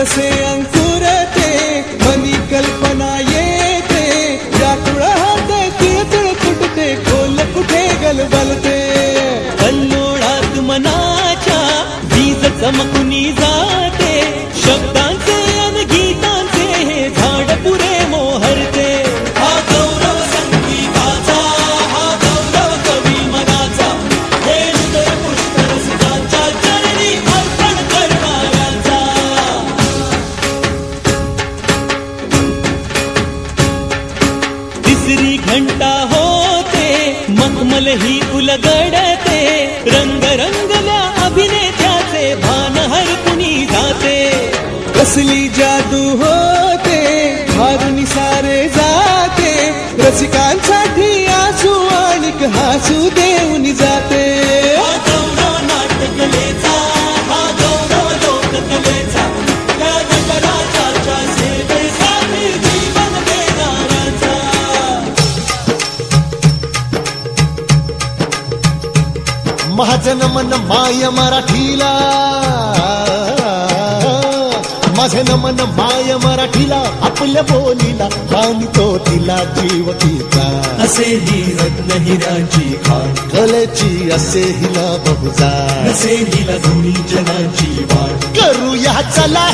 तसे अंकुरते मनी कल्पना येते व्याकुळ हात तिळतिळ फुटते खोल कुठे गलबलते कल्लोळात मनाच्या बीज चमकुनी जाते शब्दांचे अन गीतांचे हे झाड पुरे मोहरते हा गौरव संगीताचा हा गौरव कवी मनाचा हे हृदय पुष्कर सुखांच्या चरणी अर्पण करणाऱ्याचा तिसरी घंटा होते मखमल ही उलगडते रंग रंगल्या अभिनेत्याचे भान हरपुनी जाते कसली जादू होते हारून सारे जाते रसिकांसाठी आसू आणिक हासू देऊन जाते हा गौरव नाट्यकलेचा हा गौरव लोककलेचा या नटराजाच्या सेवेसाठी जीवन देणाऱ्याचा माझं नमन माय मराठीला माझे नमन माय मराठीला आपल्या बोलीला आणि तो तिला जीव तिचा असे ही रत्न हिराची खाण कलेची असे हिला बहुजा असे हिला दोन्ही जनाची वाट करूया चला